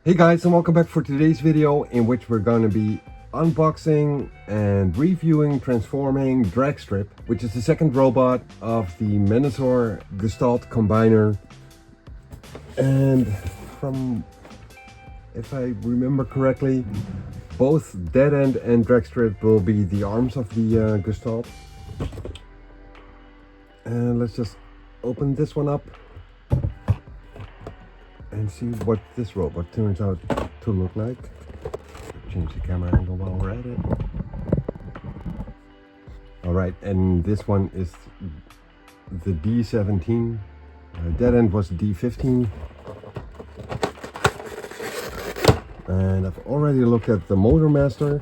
Hey guys, and welcome back for today's video, in which we're going to be unboxing and reviewing transforming DRAGSTRIP, which is the second robot of the Minotaur Gestalt Combiner. And from, if I remember correctly, both Dead End and DRAGSTRIP will be the arms of the Gestalt. And let's just open this one up and see what this robot turns out to look like. Change the camera angle while we're at it. Alright, and this one is the D-17. Dead End was D-15. And I've already looked at the Motor Master,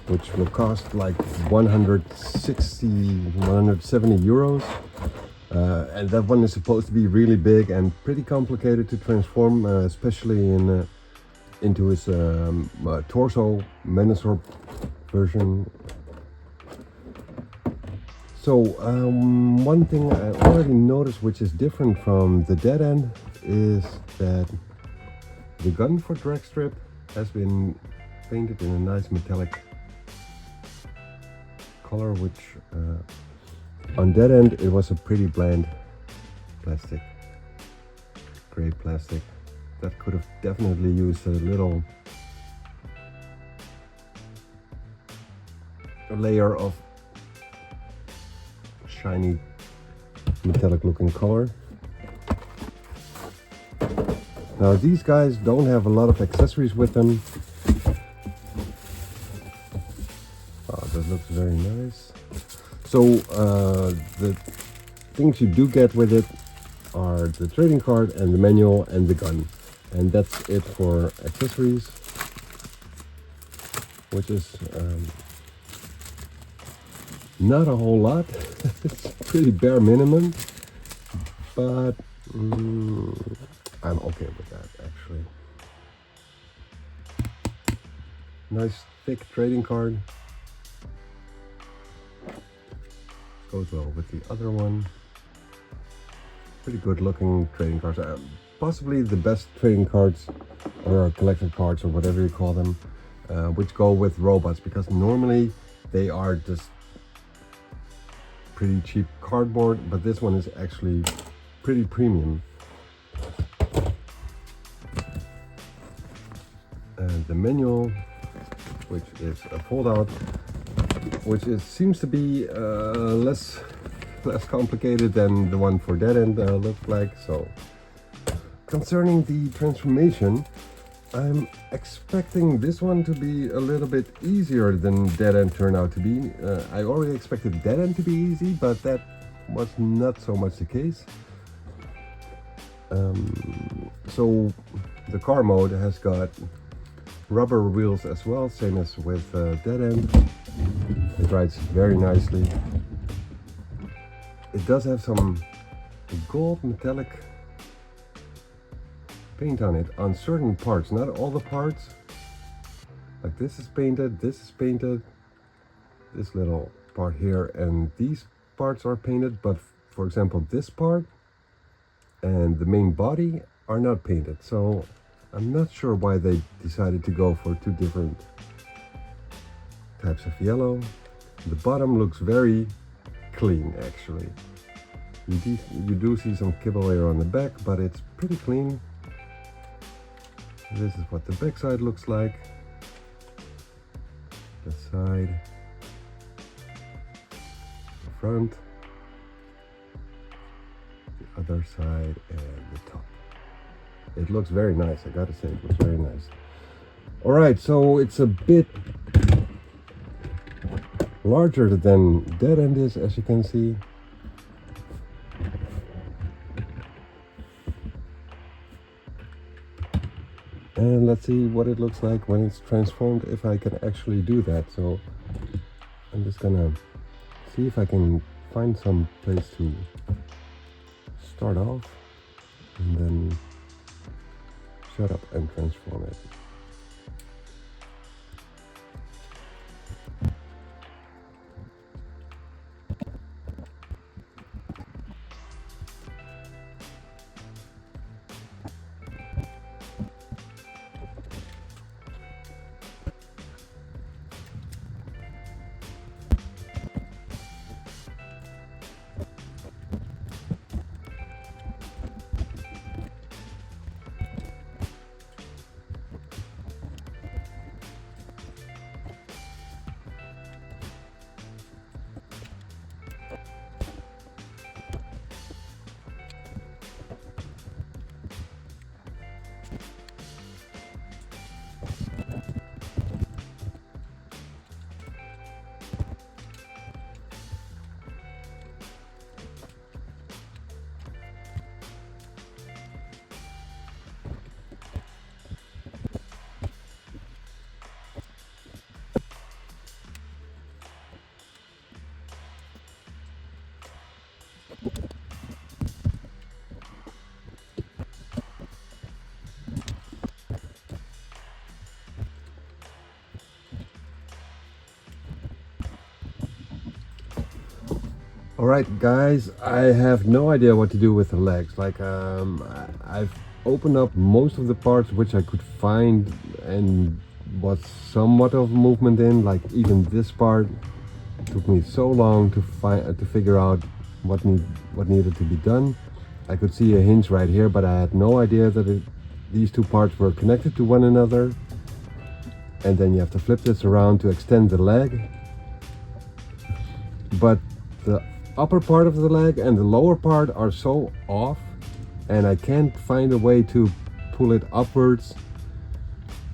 which will cost like 170 euros. And that one is supposed to be really big and pretty complicated to transform, especially into his torso Minotaur version. So one thing I already noticed, which is different from the Dead End, is that the gun for DRAGSTRIP has been painted in a nice metallic color, which on Dead End it was a pretty bland plastic, gray plastic that could have definitely used a little layer of shiny metallic looking color. Now these guys don't have a lot of accessories with them. Oh, that looks very nice. So the things you do get with it are the trading card and the manual and the gun, and that's it for accessories, which is not a whole lot. It's pretty bare minimum, but I'm okay with that actually. Nice thick trading card. Goes well with the other one. Pretty good looking trading cards. Possibly the best trading cards or collector cards or whatever you call them, which go with robots, because normally they are just pretty cheap cardboard, but this one is actually pretty premium. And the manual, which is a fold out, which seems to be less complicated than the one for Dead End looked like. So concerning the transformation, I'm expecting this one to be a little bit easier than Dead End turned out to be. I already expected Dead End to be easy, but that was not so much the case. So the car mode has got rubber wheels as well, same as with Dead End. It rides very nicely. It does have some gold metallic paint on it on certain parts, not all the parts. Like this is painted, this is painted, this little part here, and these parts are painted, but for example this part and the main body are not painted. So I'm not sure why they decided to go for two different types of yellow. The bottom looks very clean actually. You do see some kibble layer on the back, but it's pretty clean. This is what the back side looks like. The side, the front, the other side, and the top. It looks very nice, I gotta say, it looks very nice. Alright, so it's a bit larger than Dead End is, as you can see. And let's see what it looks like when it's transformed, if I can actually do that. So I'm just gonna see if I can find some place to start off and then shut up and transform it. Alright guys, I have no idea what to do with the legs. Like I've opened up most of the parts which I could find and was somewhat of movement in. Like even this part took me so long to figure out what needed to be done. I could see a hinge right here, but I had no idea that these two parts were connected to one another. And then you have to flip this around to extend the leg. But the upper part of the leg and the lower part are so off, and I can't find a way to pull it upwards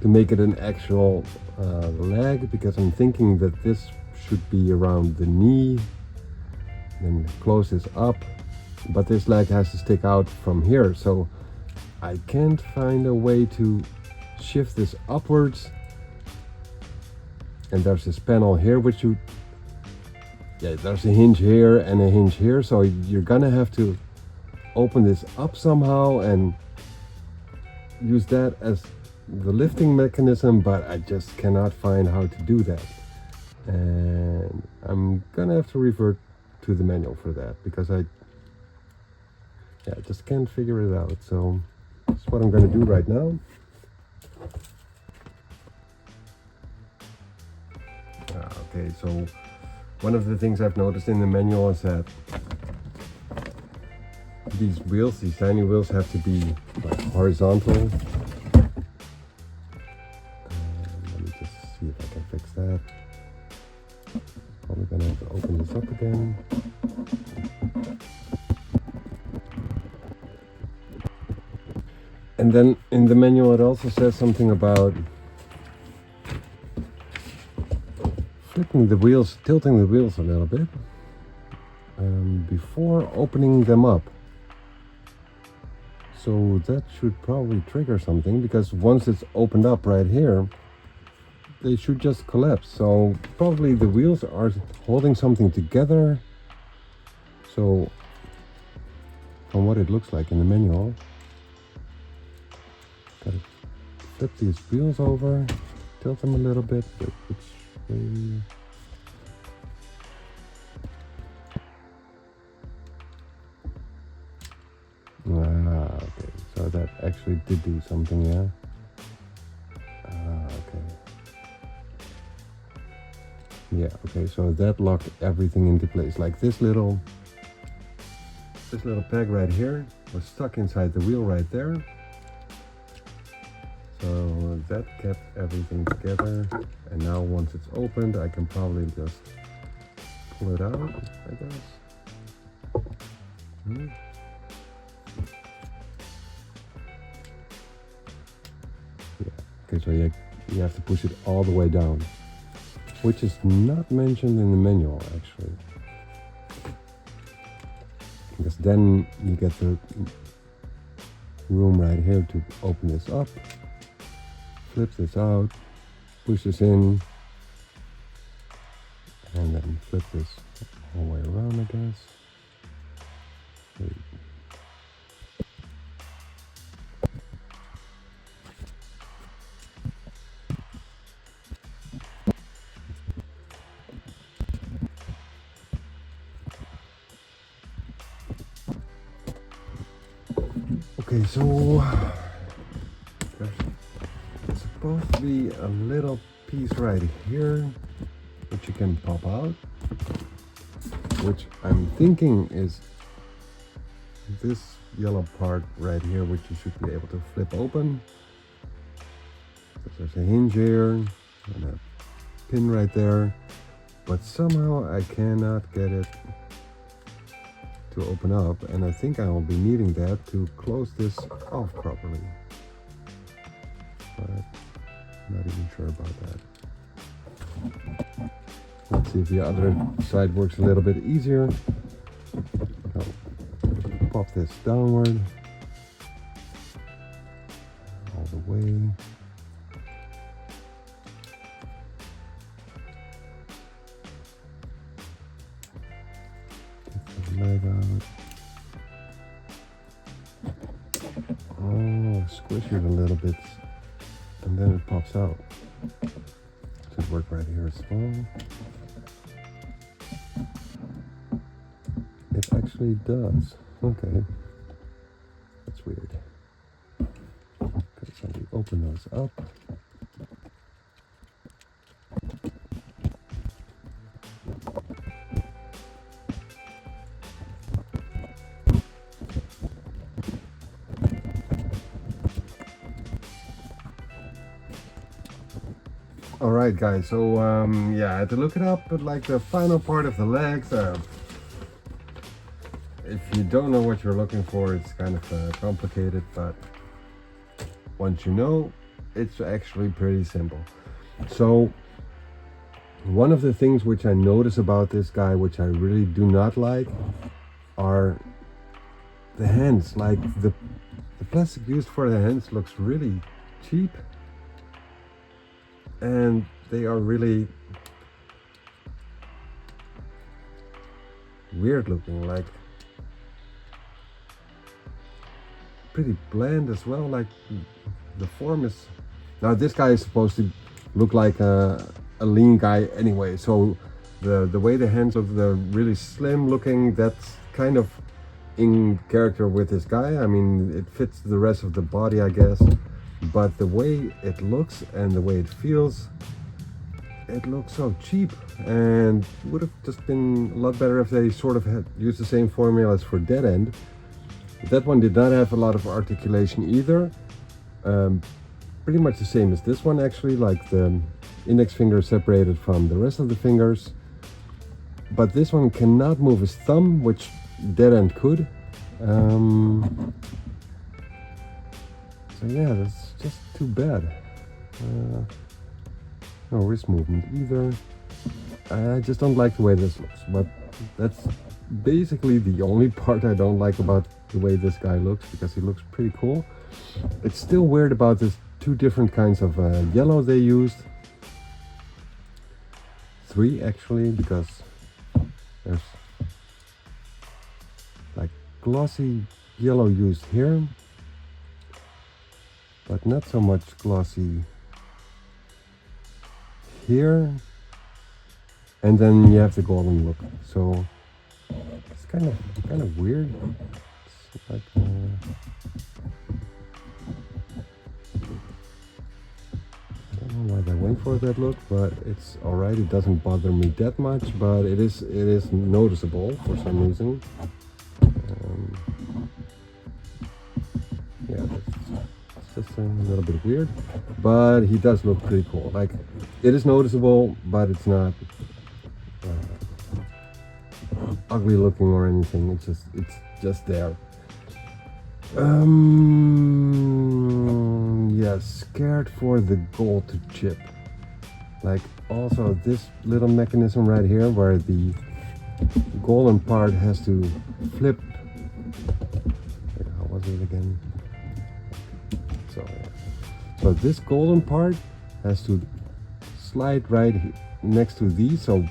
to make it an actual leg, because I'm thinking that this should be around the knee and close this up, but this leg has to stick out from here, so I can't find a way to shift this upwards. And there's this panel here which there's a hinge here and a hinge here, so you're gonna have to open this up somehow and use that as the lifting mechanism, but I just cannot find how to do that. And I'm gonna have to revert to the manual for that, because I just can't figure it out. So that's what I'm gonna do right now. Okay, so one of the things I've noticed in the manual is that these wheels, these tiny wheels, have to be like horizontal. Let me just see if I can fix that. Probably gonna have to open this up again. And then in the manual it also says something about flipping the wheels, tilting the wheels a little bit before opening them up. So that should probably trigger something, because once it's opened up right here, they should just collapse. So probably the wheels are holding something together. So from what it looks like in the manual, gotta flip these wheels over, tilt them a little bit, but it's okay, so that actually did do something, yeah. Okay. Yeah, okay, so that locked everything into place. Like this little peg right here was stuck inside the wheel right there. So that kept everything together, and now once it's opened, I can probably just pull it out, I guess. Yeah, okay, so you have to push it all the way down, which is not mentioned in the manual actually. Because then you get the room right here to open this up. Flip this out, push this in, and then flip this all the way around, I guess. Wait. Okay, so there's supposed to be a little piece right here which you can pop out, which I'm thinking is this yellow part right here, which you should be able to flip open. So there's a hinge here and a pin right there, but somehow I cannot get it to open up, and I think I will be needing that to close this off properly, but not even sure about that. Let's see if the other side works a little bit easier. I'll pop this downward all the way. Get the leg out. Oh, squish it a little bit, and then it pops out. Should work right here as well. actually does. Okay. That's weird. Okay, so we open those up. Alright guys, so yeah, I had to look it up, but like the final part of the legs, if you don't know what you're looking for, it's kind of complicated, but once you know, it's actually pretty simple. So one of the things which I notice about this guy, which I really do not like, are the hands. Like the plastic used for the hands looks really cheap, and they are really weird looking, like pretty bland as well. Like the form is, now this guy is supposed to look like a lean guy anyway, so the way the hands look, they're really slim looking. That's kind of in character with this guy. I mean, it fits the rest of the body, I guess, but the way it looks and the way it feels, it looks so cheap, and would have just been a lot better if they sort of had used the same formula as for Dead End. That one did not have a lot of articulation either. Pretty much the same as this one actually, like the index finger separated from the rest of the fingers. But this one cannot move his thumb, which Dead End could. So yeah, that's just too bad. No wrist movement either. I just don't like the way this looks, but that's basically the only part I don't like about the way this guy looks, because he looks pretty cool. It's still weird about this two different kinds of yellow they used. Three actually, because there's like glossy yellow used here, but not so much glossy here, and then you have the golden look. So it's kind of weird. It's like I don't know why they went for that look, but it's alright. It doesn't bother me that much, but it is noticeable for some reason. Yeah, it's just a little bit weird, but he does look pretty cool. Like, it is noticeable, but it's not ugly looking or anything. It's just there. Yeah, scared for the gold to chip. Like, also this little mechanism right here where the golden part has to flip. Wait, how was it again? So this golden part has to slide right next to these. So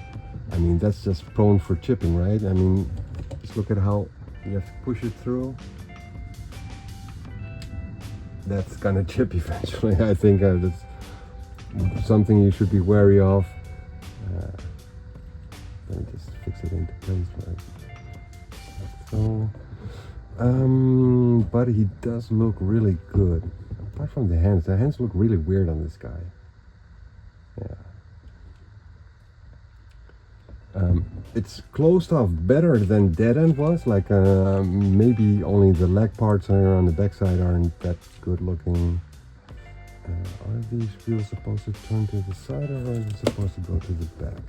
I mean, that's just prone for chipping, right? I mean, just look at how you have to push it through. That's gonna chip eventually. I think that's something you should be wary of. Let me just fix it into place, like so. But he does look really good. Apart from the hands look really weird on this guy. Yeah. It's closed off better than Dead End was. Like maybe only the leg parts here on the backside aren't that good looking. Are these wheels supposed to turn to the side, or are they supposed to go to the back?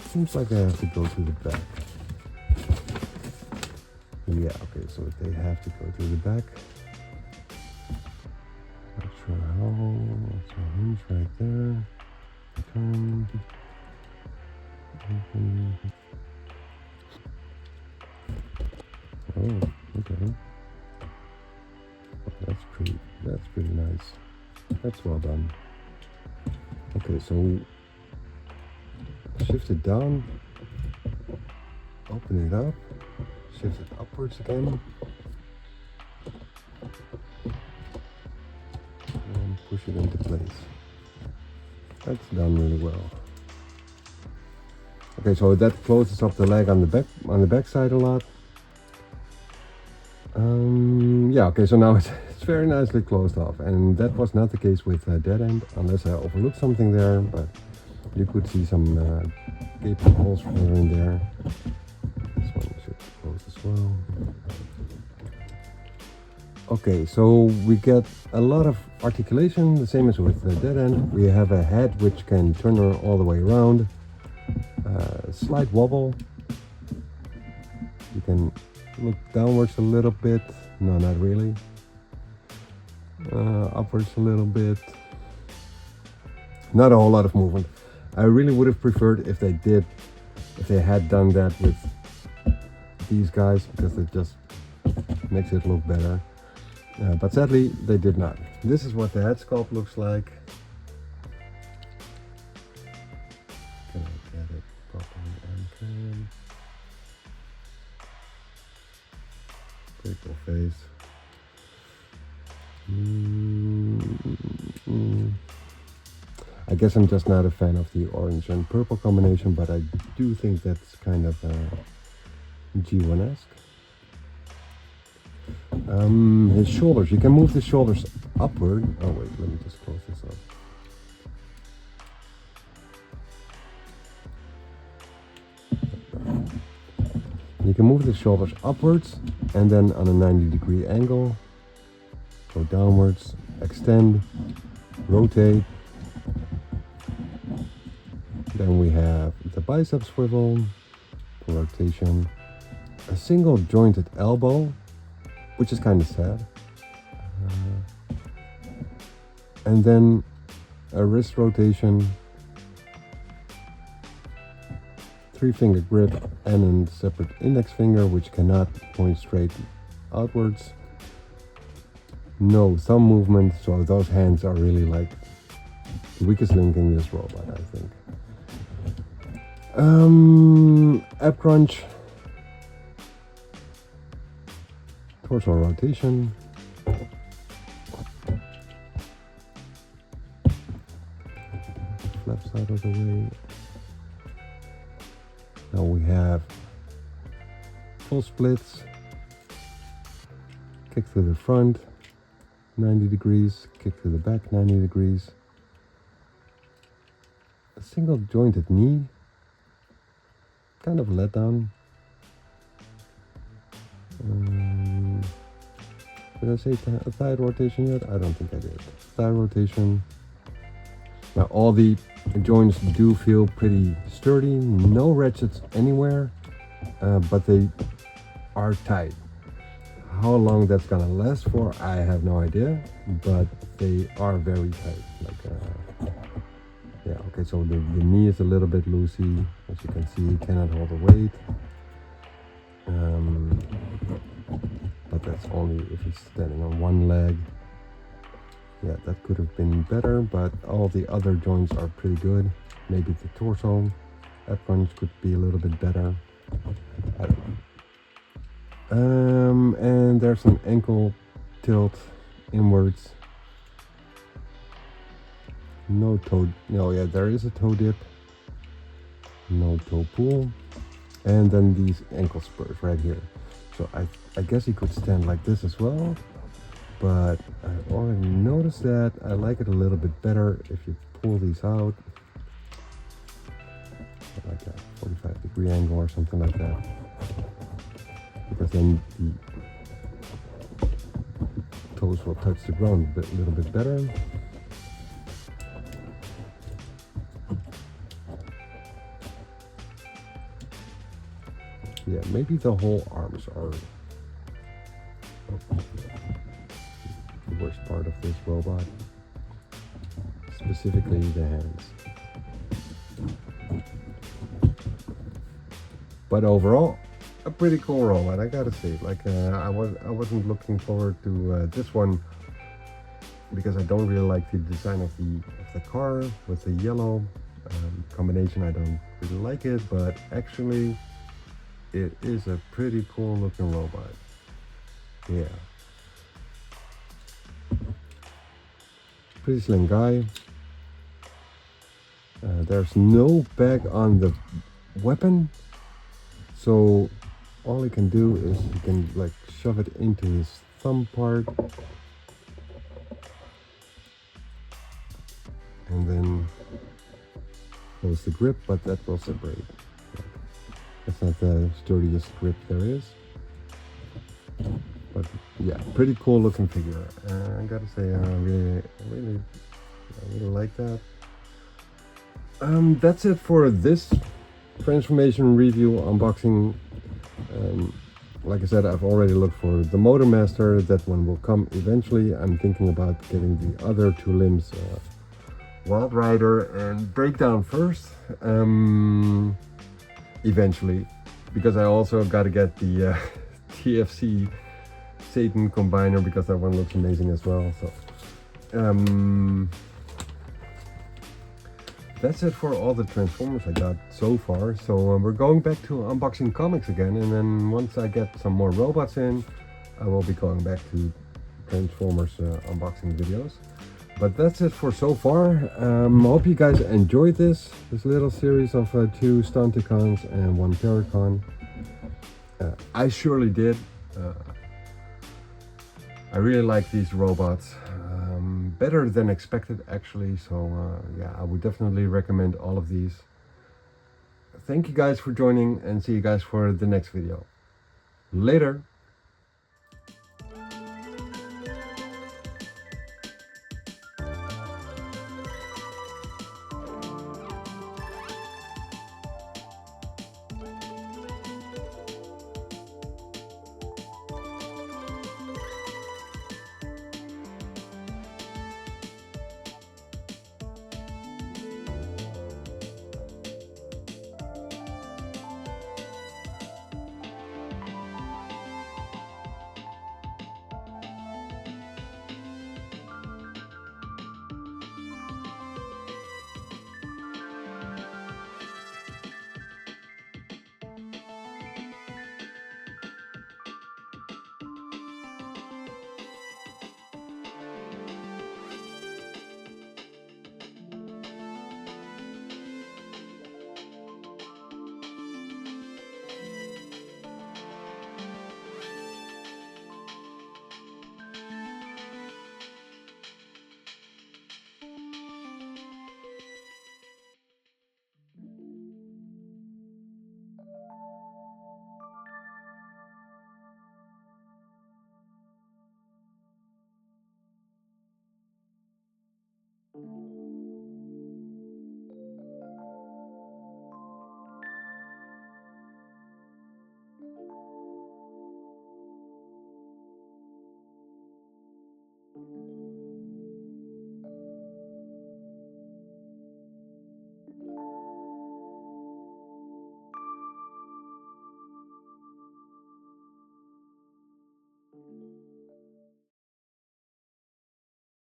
Seems like they have to go to the back. Yeah, okay, so they have to go to the back. Not sure how. It's a hinge right there. Turn. Oh, okay. That's pretty nice. That's well done. Okay, so shift it down, open it up, shift it upwards again, and push it into place. That's done really well. Okay, so that closes up the leg on the back side a lot. Yeah, okay, so now it's very nicely closed off, and that was not the case with dead end, unless I overlooked something there, but you could see some gaping holes here and there. This one should close as well. Okay, so we get a lot of articulation, the same as with the dead end. We have a head which can turn all the way around, slight wobble. You can look downwards a little bit, no, not really. Upwards a little bit. Not a whole lot of movement. I really would have preferred if they had done that with these guys, because it just makes it look better. But sadly, they did not. This is what the head sculpt looks like. Can I get it properly on cam? Pretty cool face. I guess I'm just not a fan of the orange and purple combination, but I do think that's kind of G1-esque. His shoulders, you can move the shoulders upward. Oh wait, let me just close this up. You can move the shoulders upwards and then on a 90-degree angle. Go downwards, extend, rotate. Then we have the bicep swivel for rotation. A single jointed elbow, which is kind of sad. And then a wrist rotation, 3-finger grip, and a separate index finger, which cannot point straight outwards. No thumb movement, so those hands are really like the weakest link in this robot, I think. Ab crunch, torso rotation, left side of the way. Now we have full splits, kick to the front 90 degrees, kick to the back 90 degrees, a single jointed knee, kind of a letdown. Did I say thigh rotation yet? I don't think I did. Thigh rotation. Now all the joints do feel pretty sturdy, no ratchets anywhere, but they are tight. How long that's gonna last for, I have no idea, but they are very tight. Like, yeah, okay, so the knee is a little bit loosey, as you can see, cannot hold the weight. But that's only if he's standing on one leg. Yeah, that could have been better, but all the other joints are pretty good. Maybe the torso, that punch could be a little bit better. I don't know. And there's an ankle tilt inwards. No toe, no, yeah, there is a toe dip. No toe pull. And then these ankle spurs right here. So I guess he could stand like this as well. But I already noticed that. I like it a little bit better if you pull these out. Like a 45-degree angle or something like that. Because then the toes will touch the ground a little bit better. Yeah, maybe the whole arms are the worst part of this robot. Specifically the hands. But overall, a pretty cool robot, I gotta say. Like I wasn't looking forward to this one because I don't really like the design of the car with the yellow combination. I don't really like it, but actually it is a pretty cool looking robot. Yeah. Pretty slim guy. There's no bag on the weapon. So all he can do is he can like shove it into his thumb part, and then close the grip, but that will separate. That's not the sturdiest grip there is, but yeah, pretty cool looking figure. I gotta say, I really like that. That's it for this transformation review unboxing. Like I said, I've already looked for the Motor Master. That one will come eventually. I'm thinking about getting the other two limbs, Wild Rider and Breakdown first, eventually, because I also got to get the TFC Satan Combiner, because that one looks amazing as well. So that's it for all the Transformers I got so far. So we're going back to unboxing comics again, and then once I get some more robots in, I will be going back to Transformers unboxing videos. But that's it for so far. Hope you guys enjoyed this little series of 2 Stunticons and 1 Paracon. I surely did. I really like these robots. Better than expected, actually. So yeah, I would definitely recommend all of these. Thank you guys for joining, and see you guys for the next video. Later.